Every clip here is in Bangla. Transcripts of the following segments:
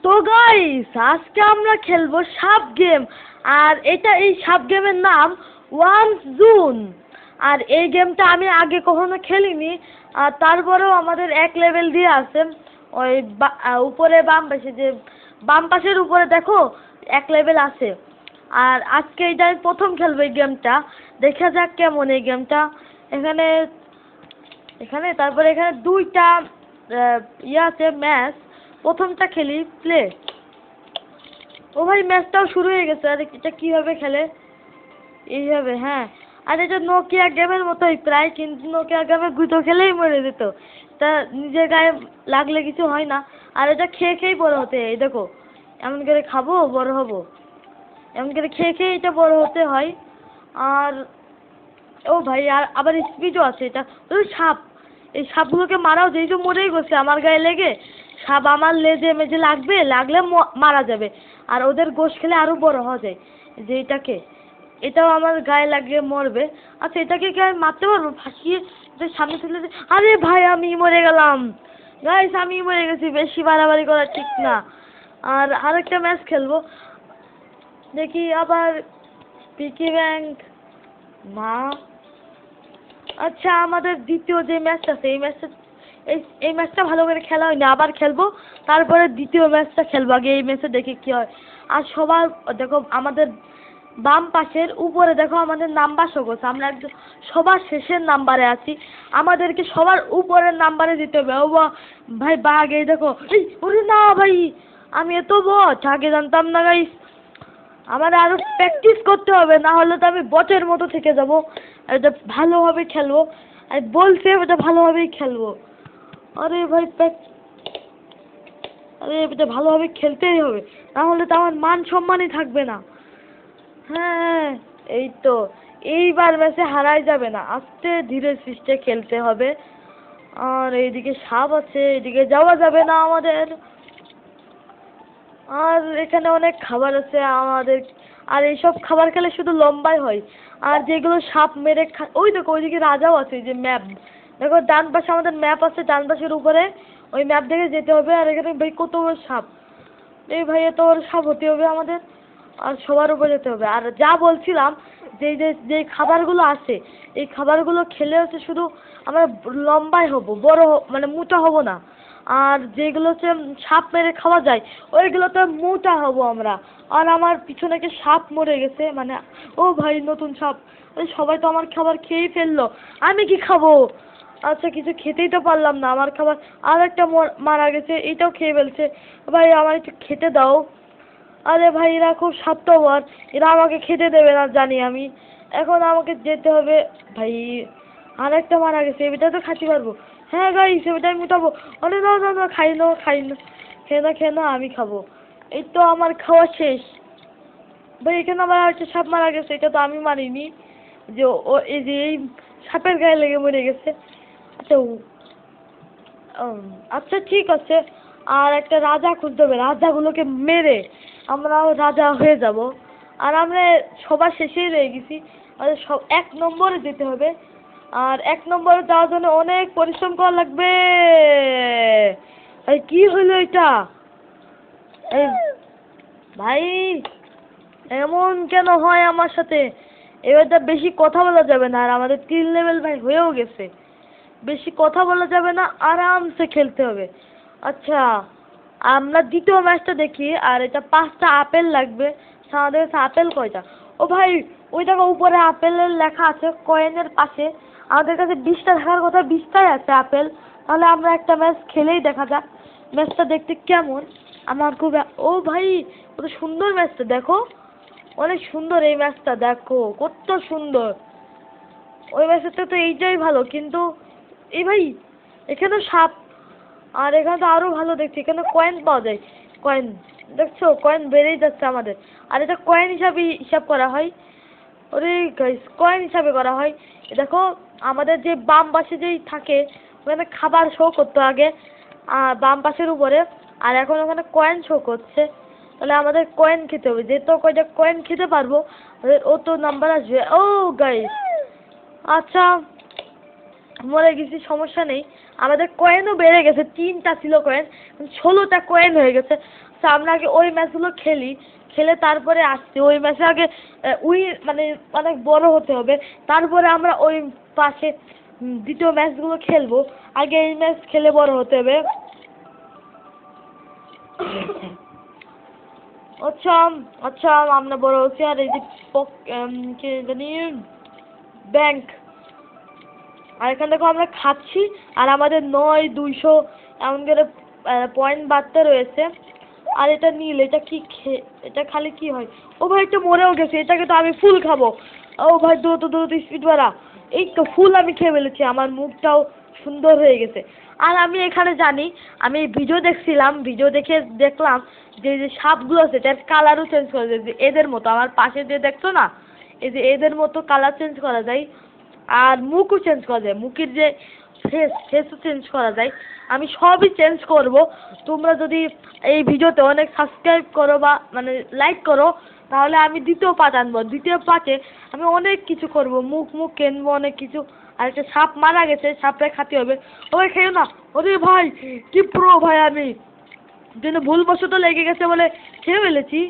তো গাইস আজকে আমরা খেলবো সাপ গেম। আর এই সাপ গেমের নাম 1 জুন। আর এই গেমটা আমি আগে কখনো খেলিনি। আর তারপরেও আমাদের 1 লেভেল দিয়ে আছে। ওই উপরে বাম পাশের উপরে দেখো 1 লেভেল আছে। আর আজকে এটা আমি প্রথম খেলবো এই গেমটা। দেখা যাক কেমন এই গেমটা। এখানে এখানে তারপরে এখানে 2টা আছে ম্যাচ। প্রথমটা খেলি প্লে। ও ভাই ম্যাচটাও শুরু হয়ে গেছে। আর এটা কিভাবে খেলে? এইভাবে, হ্যাঁ। আর এটা নোকিয়া গেমের মতোই প্রায়, কিন্তু নোকিয়া গেমে গুঁতো খেলেই মরে যেত। তা নিজের গায়ে লাগলে কিছু হয় না। আর এটা খেয়ে খেয়েই বড় হতে হয়। এই দেখো, এমন করে খাবো বড় হবো, এমন করে খেয়ে খেয়ে এটা বড় হতে হয়। আর ও ভাই আর আবার স্পিডও আছে এটা। ওই সাপ, এই সাপগুলোকে মারাও যেই তো মরেই গেছে আমার গায়ে লেগে। সাপ আমার লেজে মেজে লাগলে মারা যাবে। আর ওদের গোশ খেলে আরো বড় হওয়া যায়। যে এটাও আমার গায়ে লাগিয়ে মরবে। আচ্ছা, এটাকে কি আমি মারতে পারবো? ফাঁসিয়ে সামনে তুলে আরে ভাই আমি মরে গেলাম। গাইস আমি মরে গেছি। বেশি বাড়াবাড়ি করা ঠিক না। আর আরেকটা ম্যাচ খেলবো। দেখি আবার পিকি ব্যাংক না। আচ্ছা, আমাদের দ্বিতীয় যে ম্যাচটা আছে এই ম্যাচটা ভালো করে খেলা হয়নি। আবার খেলবো, তারপরে দ্বিতীয় ম্যাচটা খেলবো। আগে এই ম্যাচে দেখি কি হয়। আর সবার দেখো আমাদের বাম পাশের উপরে দেখো আমাদের নাম্বার শো করছে। আমরা একদম সবার শেষের নাম্বারে আছি। আমাদেরকে সবার উপরের নাম্বারে দিতে হবে। ও ভাই বাঘ, এই দেখো। এই ওরে না ভাই, আমি এত বট আগে জানতাম না গাইস। আমার আরো প্র্যাকটিস করতে হবে, না হলে তো আমি বটের মতো থেকে যাবো। এটা ভালোভাবে খেলবো। আর বলছে এটা ভালোভাবেই খেলবো। আরে ভাই আরে এটা ভালোভাবে খেলতেই হবে, না হলে তো আমার মান সম্মানই থাকবে না। হ্যাঁ, এই তো এইবার ম্যাচে হারাই যাবে না। আস্তে ধীরে সুস্থে খেলতে হবে। আর এইদিকে সাপ আছে, এইদিকে যাওয়া যাবে না আমাদের। আর এখানে অনেক খাবার আছে আমাদের। আর এইসব খাবার খেলে শুধু লম্বাই হয়। আর যেগুলো সাপ মেরে ওই দেখো ওইদিকে রাজাও আছে। যে ম্যাপ দেখো, ডান পাশে আমাদের ম্যাপ আছে, ডান পাশের উপরে ওই ম্যাপ দেখে যেতে হবে। আর এখানে ভাই কত বড় সাপ! এই ভাই এত বড় সাপ হতে হবে আমাদের। আর সবার উপরে যেতে হবে। আর যা বলছিলাম, যে খাবারগুলো আছে এই খাবারগুলো খেলে হচ্ছে শুধু আমরা লম্বাই হব, বড় মানে মোটা হব না। আর যেগুলো হচ্ছে সাপ মেরে খাওয়া যায় ওইগুলোতে মোটা হব আমরা। আর আমার পিছনে কি সাপ মরে গেছে মানে। ও ভাই নতুন সাপ! সবাই তো আমার খাবার খেয়েই ফেললো, আমি কি খাবো? আচ্ছা, কিছু খেতেই তো পারলাম না। আমার খাবার আর একটা মারা গেছে, এটাও খেয়ে ফেলছে। ভাই আমার একটু খেতে দাও। আরে ভাই এরা খুব স্বার্থপর, এরা আমাকে খেতে দেবে না জানি আমি। এখন আমাকে যেতে হবে। ভাই আর একটা মারা গেছে, এটা তো খাইতে পারবো। হ্যাঁ গাইস, এটা আমি উঠাবো। আরে না না না, খাই না খেয়ে না আমি খাবো। এই তো আমার খাওয়া শেষ। ভাই এখানে আমার একটা সাপ মারা গেছে, এটা তো আমি মারিনি। যে ও এই যে এই সাপের গায়ে লেগে মরে গেছে। আচ্ছা আচ্ছা ঠিক আছে। আর একটা রাজা খুঁজতে হবে, রাজাগুলোকে মেরে আমরাও রাজা হয়ে যাব। আর আমরা সবার শেষেই রয়ে গেছি। আমাদের সব 1 নম্বরে যেতে হবে। আর 1 নম্বরে যাওয়ার জন্য অনেক পরিশ্রম করা লাগবে। এই কি হলো এটা? এই ভাই এমন কেন হয় আমার সাথে? এবারটা বেশি কথা বলা যাবে না। আর আমাদের 3 লেভেল ভাই হয়েও গেছে। বেশি কথা বলা যাবে না, আরামসে খেলতে হবে। আচ্ছা, আমরা দ্বিতীয় ম্যাচটা দেখি। আর এটা 5টা আপেল লাগবে। আমাদের কাছে আপেল কয়টা? ও ভাই ওই দেখো উপরে আপেলের লেখা আছে কয়েনের পাশে। আমাদের কাছে 20টা থাকার কথা, 20টাই আছে আপেল। তাহলে আমরা একটা ম্যাচ খেলেই দেখা যাক ম্যাচটা দেখতে কেমন। আমার খুব ও ভাই কত সুন্দর ম্যাচটা দেখো, অনেক সুন্দর এই ম্যাচটা দেখো, কত সুন্দর। ওই ম্যাচের তো এইটাই ভালো, কিন্তু এই ভাই এখানে সাপ। আর এখানে তো আরো ভালো দেখছি, এখানে কয়েন পাওয়া যায়। কয়েন দেখছো, কয়েন বেড়েই যাচ্ছে আমাদের। আর এটা কয়েন হিসাবে হিসাব করা হয়। ওরে গাইস, কয়েন হিসাবে করা হয়। দেখো আমাদের যে বাম পাশে যেই থাকে ওখানে খাবার শো করতো আগে বাম পাশের উপরে। আর এখন ওখানে কয়েন শো করছে। তাহলে আমাদের কয়েন খেতে হবে, যেহেতু কয়টা কয়েন খেতে পারবো আমাদের অত নাম্বার আসবে। ও গাইস আচ্ছা, মরে গেছি, সমস্যা নেই। আমাদের কয়েনও বেড়ে গেছে, 3টা ছিল কয়েন, 16টা কয়েন হয়ে গেছে। তো আমরা আগে ওই ম্যাচগুলো খেলি, খেলে তারপরে আসছি। ওই ম্যাচে আগে মানে অনেক বড় হতে হবে, তারপরে আমরা ওই পাশে দ্বিতীয় ম্যাচগুলো খেলবো। আগে এই ম্যাচ খেলে বড় হতে হবে। আচ্ছা আচ্ছা, আমরা বড় হচ্ছি। আর এই যে কি জানি ব্যাংক, আর এখান থেকে আমরা খাচ্ছি, আর আমাদের 9, 200 এমন করে পয়েন্ট বাড়তে রয়েছে। আর এটা নীল, এটা কি এটা খালি কি হয়? ও ভাই, এটা মরেও গেছে, এটাকে তো আমি ফুল খাবো। ও ভাই, দ্রুত দ্রুত স্পিড বাড়া। এই তো ফুল আমি খেয়ে ফেলেছি, আমার মুখটাও সুন্দর হয়ে গেছে। আর আমি এখানে জানি, আমি ভিডিও দেখছিলাম, ভিডিও দেখে দেখলাম যে যে সাপগুলো আছে এটার কালারও চেঞ্জ করা যায়, যে এদের মতো। আমার পাশে যে দেখছো না, এই যে এদের মতো কালার চেঞ্জ করা যায়। আর মুখও চেঞ্জ করা যায়, মুখের যে ফেসও চেঞ্জ করা যায়। আমি সবই চেঞ্জ করব। তোমরা যদি এই ভিডিওতে অনেক সাবস্ক্রাইব করো বা মানে লাইক করো, তাহলে আমি দ্বিতীয় পার্ট আনবো। দ্বিতীয় পার্টে আমি অনেক কিছু করব, মুখ কিনবো, অনেক কিছু। আর একটা সাপ মারা গেছে, সাপটা খাতে হবে। ওই খেয়ে না, ওরে ভাই কি প্রো ভাই, আমি কিন্তু ভুলবশত লেগে গেছে বলে খেয়ে ফেলেছি।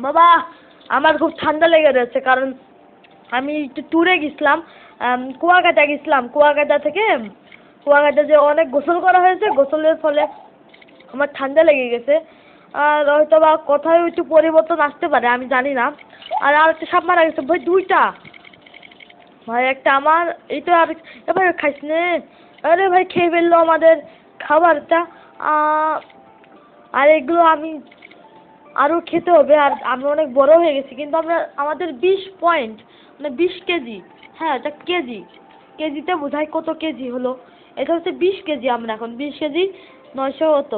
বাবা, আমার খুব ঠান্ডা লেগে যাচ্ছে, কারণ আমি একটু ট্যুরে গেছিলাম, কুয়াকাটা গেছিলাম। কুয়াকাটা যে অনেক গোসল করা হয়েছে, গোসলের ফলে আমার ঠান্ডা লেগে গেছে। আর হয়তো বা কোথাও একটু পরিবর্তন আসতে পারে, আমি জানি না। আর একটা সাপ মারা গেছে ভাই, 2টা ভাই, একটা আমার। এই তো আর এবার খাইস নে। আরে ভাই, খেয়ে ফেললো আমাদের খাবারটা। আর এগুলো আমি আরও খেতে হবে। আর আমি অনেক বড় হয়ে গেছি, কিন্তু আমাদের 20 পয়েন্ট, মানে 20 কেজি। হ্যাঁ, এটা কেজি, কেজিতে বোঝায় কত কেজি হলো। এটা হচ্ছে 20 কেজি। আমরা এখন 20 কেজি 900 হতো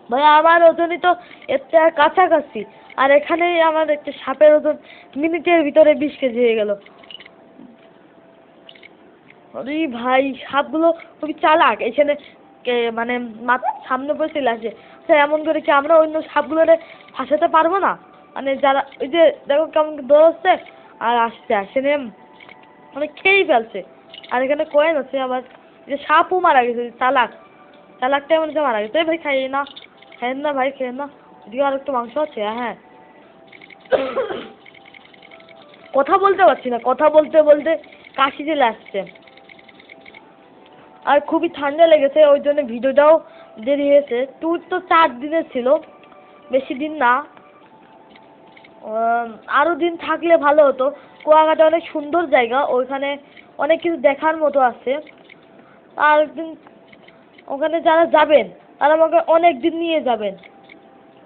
ভাই। আমার ওজনই তো এর কাছাকাছি। আর এখানে আমার একটা সাপের ওজন মিনিটের ভিতরে 20 কেজি হয়ে গেল। আরে ভাই, সাপগুলো খুবই চালাক। এখানে মানে সামনে পড়ে চলে আসে। তো এমন করে কি আমরা অন্য সাপগুলোরে ফাঁসাতে পারবো না? মানে যারা ওই যে দেখো কেমন দৌড়াচ্ছে আর আসছে, আসেনে মানে খেয়েই ফেলছে। আর এখানে কয়েন আছে আবার। যে সাপও মারা গেছে, চালাকটা এমন যে মারা গেছে। ভাই খাইয়ে না, খাইয়েন না ভাই, খেয়ে না। ওদিকে আর একটু মাংস আছে। হ্যাঁ, কথা বলতে পারছি না, কথা বলতে বলতে কাশি চলে আসছে। আর খুবই ঠান্ডা লেগেছে, ওই জন্য ভিডিওটাও দেরি হয়েছে। ট্যুর তো 4 দিনের ছিল, বেশি দিন না। আরো দিন থাকলে ভালো হতো। কুয়াকাটা অনেক সুন্দর জায়গা, ওইখানে অনেক কিছু দেখার মতো আছে। আর একদিন ওখানে যারা যাবেন, তারা আমাকে অনেক দিন নিয়ে যাবেন,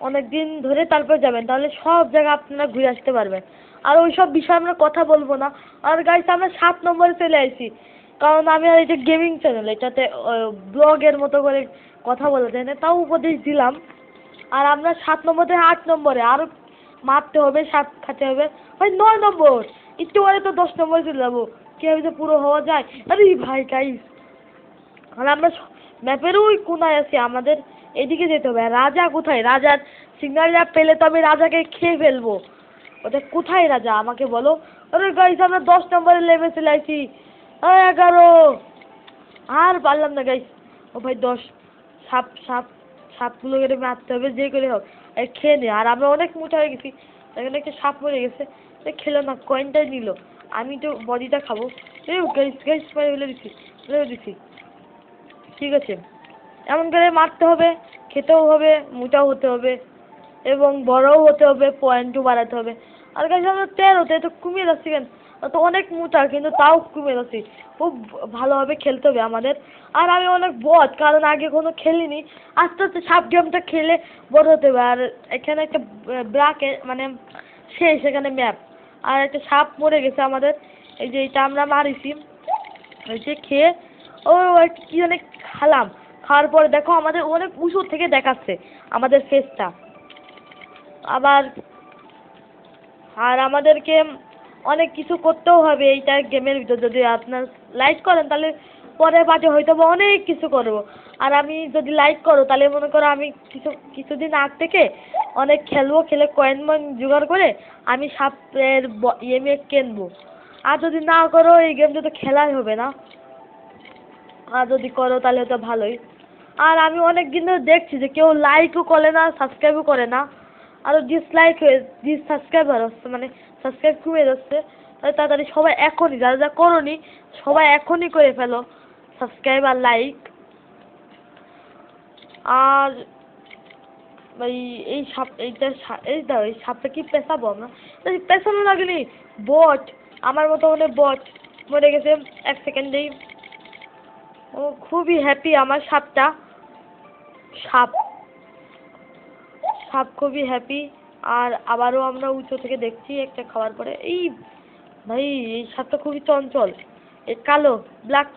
অনেক দিন ধরে তারপর যাবেন, তাহলে সব জায়গা আপনারা ঘুরে আসতে পারবেন। আর ওইসব বিষয়ে আমরা কথা বলবো না। আর গাইস, আমরা 7 নম্বরে চলে আসি, কারণ আমি আর এই যে গেমিং চ্যানেল, এটাতে ব্লগের মতো করে কথা বলা যায় না, তাও উপদেশ দিলাম। আর আমরা 7 নম্বর থেকে 8 নম্বরে আরো মারতে হবে, সাপ খাতে হবে। ভাই 9 নম্বর, একটু পরে তো 10 নম্বরে চলে যাবো। কিভাবে যে পুরো হওয়া যায়? আরে ভাই গাইস, আর আমরা ম্যাপের ওই কোনায় আছি, আমাদের এদিকে যেতে হবে। আর রাজা কোথায়? রাজার সিগন্যাল পেলে তো আমি রাজাকে খেয়ে ফেলবো। ওটা কোথায় রাজা, আমাকে বলো। আরে গাইস, আমরা 10 নম্বরে লেভেল চলে আসি। 11, আর পারলাম না গাইস। ও ভাই 10। সাপ সাপ সাপগুলোকে মারতে হবে যে করে হোক, খেয়ে নে। আর আমরা অনেক মোটা হয়ে গেছি, এখানে একটা সাপ মরে গেছে, খেলো না, কয়েনটাই নিল। আমি তো বডিটা খাবো। গাইস গাইস, ফেলে দিছি। ঠিক আছে, এমন করে মারতে হবে, খেতেও হবে, মোটাও হতে হবে, এবং বড়ও হতে হবে, পয়েন্টও বাড়াতে হবে। আর গাইস, আমরা 13তে তো কমিয়ে যাচ্ছি কেন? তো অনেক মোটা, কিন্তু তাও কমে যাচ্ছি। খুব ভালোভাবে খেলতে হবে আমাদের। আর আমি অনেক বদ, কারণ আগে কোনো খেলিনি। আস্তে আস্তে সাপ গেমটা খেলে বড় হতে হবে। আর এখানে একটা ব্রাকে মানে শেষ, এখানে ম্যাপ। আর একটা সাপ মরে গেছে আমাদের, এই যে এটা আমরা মারিছি, এই যে খেয়ে। ও কি অনেক খালাম, খাওয়ার পরে দেখো আমাদের অনেক উঁচু থেকে দেখাচ্ছে আমাদের ফেসটা। আবার আর আমাদেরকে অনেক কিছু করতেও হবে এইটা গেমের ভিতর। যদি আপনার লাইক করেন, তাহলে পরের পার্টে হয়তো বা অনেক কিছু করবো। আর আমি যদি লাইক করো, তাহলে মনে করো আমি কিছুদিন আগ থেকে অনেক খেলবো, খেলে কয়েন ময়েন জোগাড় করে আমি সাপের ইএমএ কিনবো। আর যদি না করো এই গেমটা তো খেলাই হবে না। আর যদি করো তাহলে তো ভালোই। আর আমি অনেক দিন ধরে দেখছি যে কেউ লাইকও করে না, সাবস্ক্রাইবও করে না, আরও ডিসসাবস্ক্রাইবার হচ্ছে, মানে সাবস্ক্রাইব কমে যাচ্ছে। তাই তাড়াতাড়ি সবাই এখনই, যারা যা করোনি সবাই এখনই করে ফেলো সাবস্ক্রাইব আর লাইক। আর ভাই এই সাপ, এই দাও, এই সাপটা কি পেঁচাবো আমরা? পেঁচানো লাগেনি, বট আমার মতো মনে বট মরে গেছে 1 সেকেন্ডেই। ও খুবই হ্যাপি আমার সাপটা। সাপ সাপ খুবই হ্যাপি। আর আবারও আমরা উঁচু থেকে দেখছি একটা খাওয়ার পরে। এই ভাই এই সাপটা খুবই চঞ্চল, এই কালো ব্ল্যাক,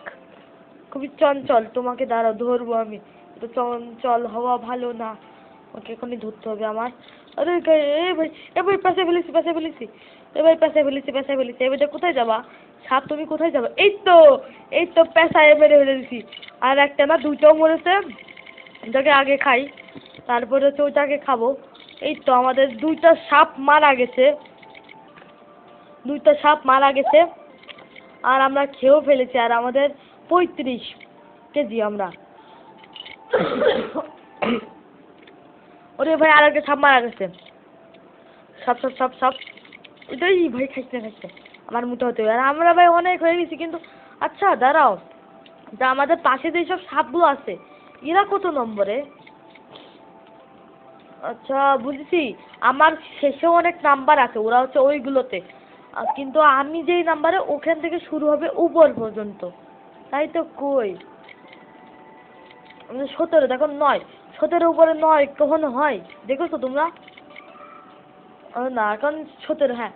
খুবই চঞ্চল। তোমাকে দাঁড়াও ধরবো আমি, তো চঞ্চল হওয়া ভালো না, ওকে এখনই ধরতে হবে আমার। আরে এ ভাই, এ ভাই পেঁচে ফেলেছি, পেঁচে ফেলেছি, এ ভাই পেঁচে ফেলেছি, পেঁচে ফেলেছি। এবার কোথায় যাবা সাপ, তুমি কোথায় যাবা? এই তো পেঁচায় মেরে ফেলেছি। আর একটা না, দুটোও মরেছে। এটাকে আগে খাই, তারপরে হচ্ছে ওটাকে খাবো। এই তো আমাদের 2টা সাপ মারা গেছে, 2টা সাপ মারা গেছে। আর আমরা খেয়েও ফেলেছি। আর আমাদের 35 কেজি আমরা। ওরে ভাই আর একটা সাপ মারা গেছে। সাপ সাপ সাপ সাপ, এটাই ভাই খাইছে খাইছে, আমার মোটা হতে হবে। আর আমরা ভাই অনেক হয়ে গেছি কিন্তু। আচ্ছা দাঁড়াও, তা আমাদের পাশে যে সব সাপগুলো আছে এরা কত নম্বরে? আচ্ছা বুঝেছি, আমার শেষেও অনেক নাম্বার আছে, ওরা হচ্ছে ওইগুলোতে। কিন্তু আমি যেই নাম্বারে, ওখান থেকে শুরু হবে উপর পর্যন্ত। তাই তো কই 17, দেখো 9, 17 উপরে 9 কখনো হয় দেখেছো তোমরা? না এখন 17, হ্যাঁ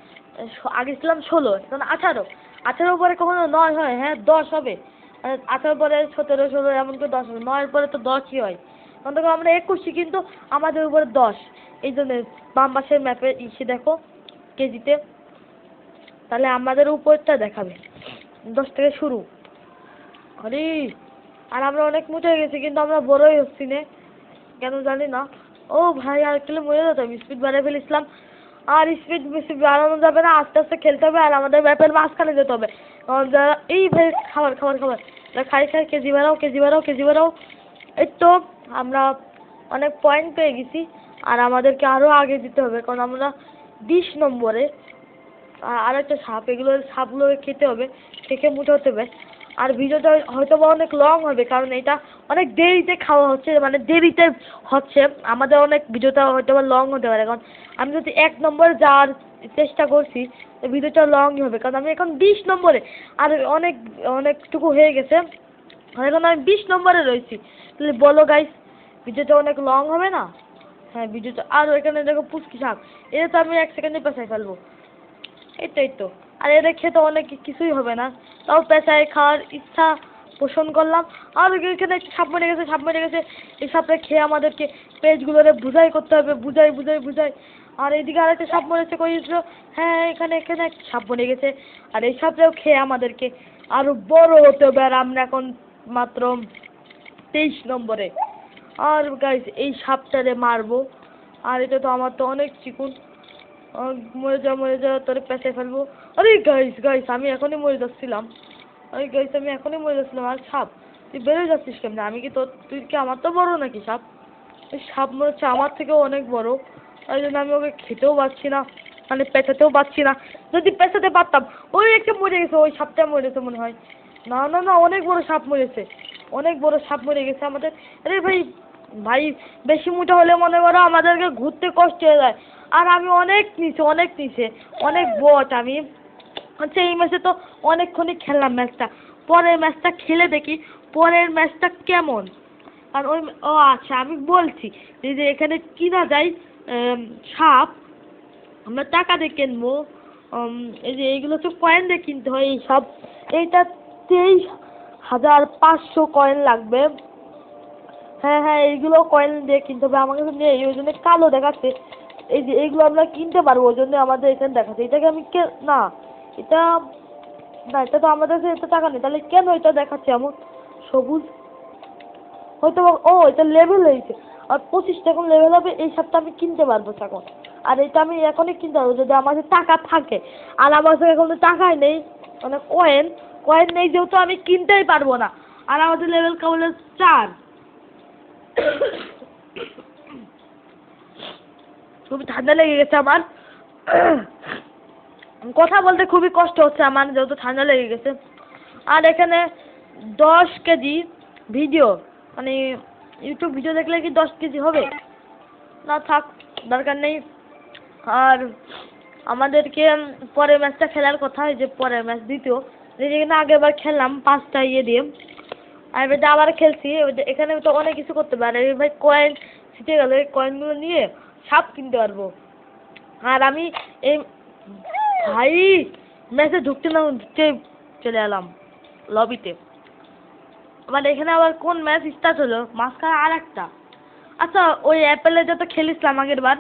আগে ছিলাম 16, এখন 18, 18 পরে কখনো 9 হয়? হ্যাঁ 10 হবে। 18 পরে 17, 16 এমন করে 10 হবে, 9 পরে তো 10ই হয়। তখন থেকে আমরা 21, কিন্তু আমাদের উপরে 10। এই জন্য বাম পাশের ম্যাপে ইসে দেখো কেজিতে, তাহলে আমাদের উপরটা দেখাবে 10 থেকে শুরু। আরে আর আমরা অনেক মোটা হয়ে গেছি, কিন্তু আমরা বড়ই হচ্ছি না কেন জানি না। ও ভাই আর একটু মরে যেতাম, স্পিড বাড়িয়ে ফেলেছিলাম। আর স্পিড বেশি বাড়ানো যাবে না, আস্তে আস্তে খেলতে হবে। আর আমাদের ম্যাপের মাঝখানে যেতে হবে। যারা এই ভাই খাবার খাবার খাবার, খাই খাই, কেজি বাড়াও কেজি বাড়াও কেজি বাড়াও। এই তো আমরা অনেক পয়েন্ট পেয়ে গেছি। আর আমাদেরকে আরও আগে দিতে হবে, কারণ আমরা 20 নম্বরে। আর একটা সাপ, সাপগুলোকে খেতে হবে, খেয়ে মুঠে হতে হবে। আর ভিডিওটা হয়তো বা অনেক লং হবে, কারণ এটা অনেক দেরিতে খাওয়া হচ্ছে, মানে দেরিতে হচ্ছে। আমাদের অনেক ভিডিওটা হয়তো বা লং হতে পারে, কারণ আমি যদি 1 নম্বরে যাওয়ার চেষ্টা করছি তো ভিডিওটা লংই হবে, কারণ আমি এখন 20 নম্বরে। আর অনেকটুকু হয়ে গেছে, আর এখন আমি 20 নম্বরে রয়েছি। তাহলে বলো গাইস, ভিডিওটা অনেক লং হবে না? হ্যাঁ ভিডিওটা। আর এখানে দেখো পুচকি সাপ, এটা তো আমি 1 সেকেন্ডে পেঁচাই ফেলবো। এই তো। আর এদের খেতে অনেক কিছুই হবে না, তাও পেঁচায় খাওয়ার ইচ্ছা পোষণ করলাম। আর এখানে একটা সাপ মরে গেছে, সাপ মরে গেছে। এই সাপটা খেয়ে আমাদেরকে পেজগুলোরে বুঝাই করতে হবে, বুঝাই। আর এইদিকে আরেকটা সাপ মরেছে, কই ছিল? হ্যাঁ এখানে একটা সাপ মরে গেছে। আর এই সাপটাও খেয়ে আমাদেরকে আরো বড় হতে হবে। আর আমরা এখন মাত্র 23 নম্বরে। আর গাইস এই সাপটারে মারবো। আর এটা তো আমার তো অনেক চিকুন। মরে যা তোরে পেঁচে ফেলবো। আরে গাইস আমি এখনই মরে যাচ্ছিলাম। আর সাপ, তুই বেড়ে যাচ্ছিস কেমনে? আমি কি তোর, তুই কি আমার তো বড় নাকি সাপ? ওই সাপ মনে হচ্ছে আমার থেকেও অনেক বড়। তাই জন্য আমি ওকে খেতেও পারছি না, মানে পেঁচাতেও পারছি না। যদি পেঁচাতে পারতাম। ওই একটা মরে গেছে, ওই সাপটা মরেছে মনে হয়। না অনেক বড় সাপ মরেছে, অনেক বড় সাপ মরে গেছে আমাদের। আরে ভাই বেশি মোটা হলে মনে করো আমাদেরকে ঘুরতে কষ্ট হয়ে যায়। আর আমি অনেক নিচে অনেক বট আমি। আচ্ছা এই ম্যাচে তো অনেকক্ষণই খেললাম ম্যাচটা, পরের ম্যাচটা খেলে দেখি পরের ম্যাচটা কেমন। আর ও আচ্ছা আমি বলছি যে এখানে কিনা যায় সাপ, আমরা টাকা দিয়ে কিনবো। এই যে এইগুলো তো কয়েন দিয়ে কিনতে হয় এই সব। এইটা 23,500 কয়েন লাগবে। হ্যাঁ এইগুলো কয়েন দিয়ে কিনতে হবে। আমার কাছে নেই, ওই জন্য কালো দেখাচ্ছে। এই যে এইগুলো আমরা কিনতে পারবো, ওই জন্য আমাদের এখানে দেখাচ্ছে। এটাকে আমি না, এটা এটা তো আমাদের কাছে এত টাকা নেই, তাহলে কেন এটা দেখাচ্ছে এমন সবুজ? হয়তো এটা লেভেল হয়েছে। আর 25টা এখন লেভেল হবে, এই সপ্তাহে আমি কিনতে পারবো এখন। আর এটা আমি এখনই কিনতে পারবো যদি আমার কাছে টাকা থাকে। আর আমার কাছে এখন টাকাই নেই। মানে কয়েন কয়েন নেই যেহেতু আমি কিনতেই পারবো না। আর আমাদের লেভেল কেবল 4। খুবই ঠান্ডা লেগে গেছে আমার। কথা বলতে খুবই কষ্ট হচ্ছে আমার যেহেতু ঠান্ডা লেগে গেছে। আর এখানে 10 কেজি ভিডিও, মানে ইউটিউব ভিডিও দেখলে কি 10 কেজি হবে? না থাক, দরকার নেই। আর আমাদেরকে পরের ম্যাচটা খেলার কথা, যে পরের ম্যাচ দ্বিতীয়, যেখানে আগেরবার খেললাম 5টা ইয়ে দিয়ে, আর এবার আবার খেলছি। এখানে তো অনেক কিছু করতে পারে ভাই, কয়েন ছিটে গেলে কয়েনগুলো নিয়ে সাপ কিনতে পারবো। আর আমি এই ভাই ম্যাচে ঢুকতে না ঢুকতে চলে এলাম লবিতে। আবার এখানে আবার কোন ম্যাচ স্টার্ট হলো মাঝখানে আর একটা। আচ্ছা ওই অ্যাপেলে যত খেলেছিলাম আগের বার,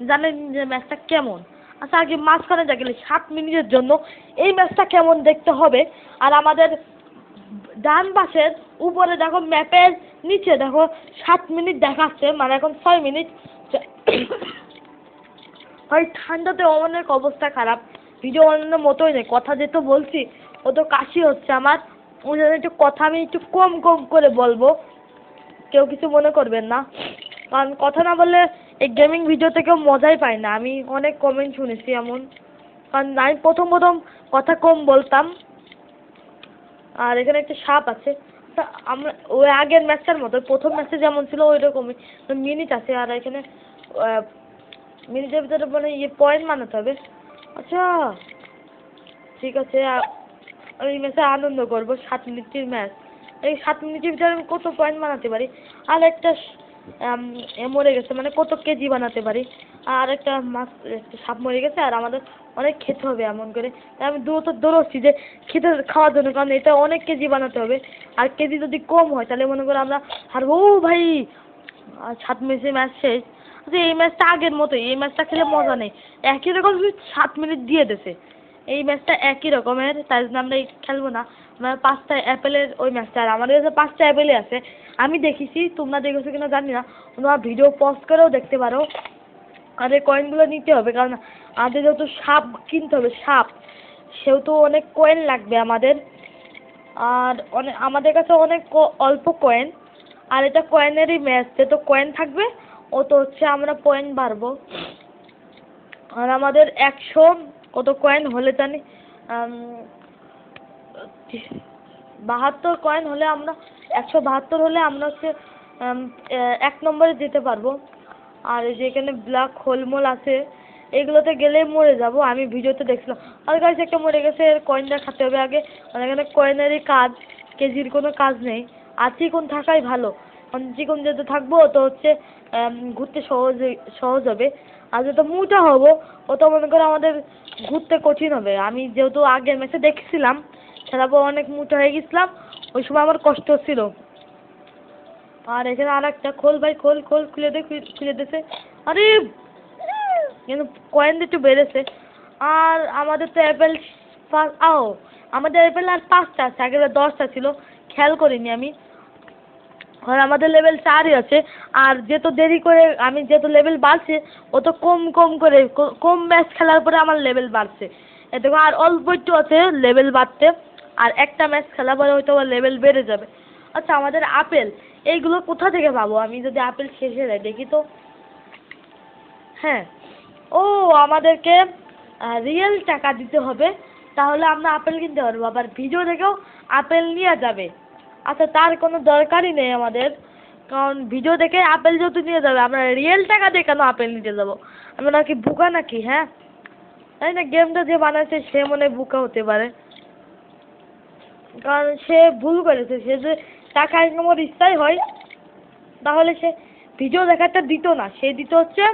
জানেন যে ম্যাচটা কেমন? আচ্ছা আগে মাঝখানে যা গেলে 7 মিনিটের জন্য এই ম্যাচটা কেমন দেখতে হবে। আর আমাদের ডান পাশের উপরে দেখো, ম্যাপের নিচে দেখো 7 মিনিট দেখাচ্ছে, মানে এখন 6 মিনিট। ভাই ঠান্ডাতে অনেক অবস্থা খারাপ, ভিডিও বানানোর মতোই নেই। কথা যেহেতু বলছি ও তো কাশি হচ্ছে আমার, ওই জন্য একটু কথা আমি একটু কম কম করে বলবো, কেউ কিছু মনে করবেন না। কারণ কথা না বললে এই গেমিং ভিডিওতে কেউ মজাই পায় না। আমি অনেক কমেন্ট শুনেছি এমন, কারণ আমি প্রথম প্রথম কথা কম বলতাম। আর এখানে একটা সাপ আছে। তা আমরা ওই আগের ম্যাচটার মতো, প্রথম ম্যাচে যেমন ছিল ওই রকমই মিনিট আছে। আর এখানে মিনিটের ভিতরে মানে ইয়ে পয়েন্ট বানাতে হবে। আচ্ছা ঠিক আছে, আমি এই ম্যাচে আনন্দ করবো। 7 মিনিটের ম্যাচ, এই 7 মিনিটের ভিতরে আমি কত পয়েন্ট বানাতে পারি, আর একটা মরে গেছে, মানে কত কেজি বানাতে পারি। আর একটা মাছ, একটা সাপ মরে গেছে, আর আমাদের অনেক খেতে হবে এমন করে। তাই আমি দৌড়চ্ছি যে খাওয়ার জন্য, কারণ এটা অনেক কেজি বানাতে হবে। আর কেজি যদি কম হয় তাহলে মনে করো আমরা হারবো। ও ভাই, আর 7 মিনিটের ম্যাচ শেষ। আচ্ছা এই ম্যাচটা আগের মতোই, এই ম্যাচটা খেলে মজা নেই। একই রকম 7 মিনিট দিয়ে দিছে। এই ম্যাচটা একই রকমের, তাই জন্য আমরা খেলবো না। আমরা 5টা অ্যাপেলের ওই ম্যাচটা, আর আমাদের কাছে 5টা অ্যাপেলই আছে। আমি দেখেছি, তোমরা দেখেছো কিনা জানি না, তোমরা ভিডিও পজ করেও দেখতে পারো। আর এই কয়েনগুলো নিতে হবে, কারণ আমাদের যেহেতু সাপ কিনতে হবে, সাপ, সেহেতু অনেক কয়েন লাগবে আমাদের। আর আমাদের কাছে অনেক অল্প কয়েন। আর এটা কয়েনেরই ম্যাচ, যেহেতু কয়েন থাকবে ও তো হচ্ছে আমরা পয়েন্ট বাড়বো। আর আমাদের 100 কত কয়েন হলে জানি 72 কয়েন হলে আমরা, 172 হলে আমরা হচ্ছে 1 নম্বরে যেতে পারবো। আর এই যে এখানে ব্ল্যাক হোলমোল আছে, এগুলোতে গেলে মরে যাব, আমি ভিডিওতে দেখছিলাম। আর গাইস একটা মরে গেছে, এর কয়েনটা খাতে হবে আগে। মানে এখানে কয়েনেরই কাজ, কেজির কোনো কাজ নেই। আর চিকন থাকাই ভালো, কারণ চিকন যেহেতু থাকবো তো হচ্ছে ঘুরতে সহজ হবে। আর যেহেতু মোটা হবো, ও তো মনে করো আমাদের ঘুরতে কঠিন হবে। আমি যেহেতু আগের ম্যাচে দেখছিলাম খেলার পর অনেক মোটা হয়ে গেছিলাম, ওই সময় আমার কষ্ট হচ্ছিল। আর এখানে আর একটা, খোল ভাই খোল খোল, খুলে দে, খুলে দিছে। আরে কিন্তু কয়েন একটু বেড়েছে। আর আমাদের তো অ্যাপেল আমাদের অ্যাপেল আর 5টা আছে, আগের 10টা ছিল, খেয়াল করিনি আমি। আর আমাদের লেভেল 4ই আছে। আর যেহেতু দেরি করে, আমি যেহেতু লেভেল বাড়ছে, ও তো কম কম করে কম ম্যাচ খেলার পরে আমার লেভেল বাড়ছে। এ দেখো আর অল্প একটু আছে লেভেল বাড়তে, আর একটা ম্যাচ খেলার পরে হয়তো আবার লেভেল বেড়ে যাবে। আচ্ছা আমাদের আপেল এইগুলো কোথা থেকে পাবো? আমি যদি আপেল শেষ হয়ে যায় দেখি তো। হ্যাঁ, ও আমাদেরকে রিয়েল টাকা দিতে হবে, তাহলে আমরা আপেল কিনতে পারবো। আবার ভিডিও দেখেও আপেল নিয়ে যাবে। আচ্ছা তার কোনো দরকারই নেই আমাদের, কারণ ভিডিও দেখে আপেল যেহেতু নিয়ে যাবে, আমরা রিয়েল টাকা দিয়ে কেন আপেল নিতে যাবো? আমরা নাকি বোকা নাকি? হ্যাঁ তাই না, গেমটা যে বানাচ্ছে সে মনে হয় বোকা হতে পারে, কারণ সে ভুল করেছে। সে যে টাকা ইনকামের ইচ্ছাই হয়, তাহলে সে ভিডিও দেখাটা দিত না, সে দিত হচ্ছে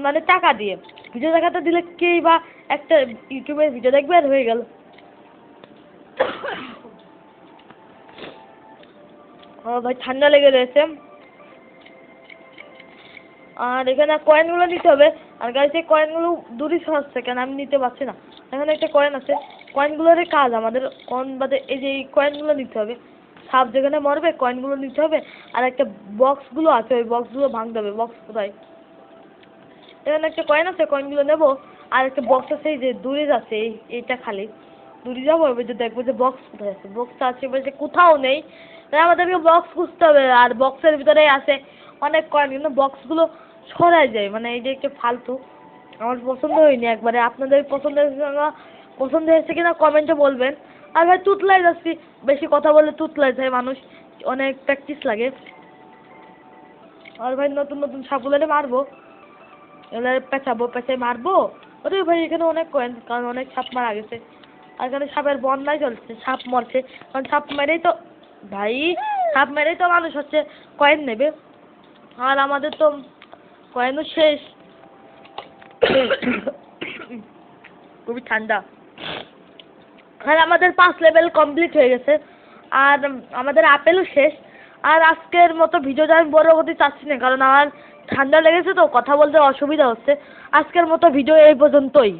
মানে টাকা দিয়ে। ভিডিও দেখাটা দিলে কেই বা একটা ইউটিউবের ভিডিও দেখবে আর হয়ে গেল। ও ভাই ঠান্ডা লেগে রয়েছে। আর এখানে কয়েনগুলো নিতে হবে। আর গাইস এই কয়েনগুলো দূরই হচ্ছে কেন আমি নিতে পারছি না। এখানে একটা কয়েন আছে, কয়েনগুলোরই কাজ আমাদের অন বাদে এই যে এই কয়েনগুলো নিতে হবে। সাপ যেখানে মরবে কয়েনগুলো নিতে হবে। আর একটা বক্সগুলো আছে, ওই বক্সগুলো ভাঙতে হবে। বক্স কোথায়? এখানে একটা কয়েন আছে, কয়েনগুলো নেবো। আর একটা বক্স আছে এই যে দূরে যাচ্ছে, এইটা খালি, দূরে যাবো, এবার যে দেখবো যে বক্স কোথায় আছে, বক্সটা আছে এবার যে কোথাও নেই, তাই আমাদেরকে বক্স খুঁজতে হবে। আর বক্সের ভিতরে আছে অনেক কয়েন, কিন্তু বক্সগুলো সরাই যায়, মানে এই যে একটু ফালতু, আমার পছন্দ হয়নি একবারে। আপনাদের পছন্দ হয়েছে কিনা কমেন্টে বলবেন। আর ভাই তুতলাই যাচ্ছি, বেশি কথা বললে তুতলাই যায় মানুষ, অনেক প্র্যাকটিস লাগে। আর ভাই নতুন নতুন সাপগুলো মারবো, এগুলো পেঁচাই মারবো। ওরে ভাই এখানে অনেক কয়েন, কারণ অনেক সাপ মারা গেছে, আর এখানে সাপের বন্যাই চলছে, সাপ মরছে, কারণ সাপ মেরেই তো ভাই, সাপ মেরেই তো মানুষ হচ্ছে কয়েন নেবে, আর আমাদের তো কয়েনও শেষ। খুবই ঠান্ডা। আর আমাদের 5 লেভেল কমপ্লিট হয়ে গেছে, আর আমাদের আপেলও শেষ। আর আজকের মতো ভিডিওটা আমি বড় করতে চাচ্ছি না, কারণ আমার ঠান্ডা লেগেছে তো কথা বলতে অসুবিধা হচ্ছে। আজকের মতো ভিডিও এই পর্যন্তই।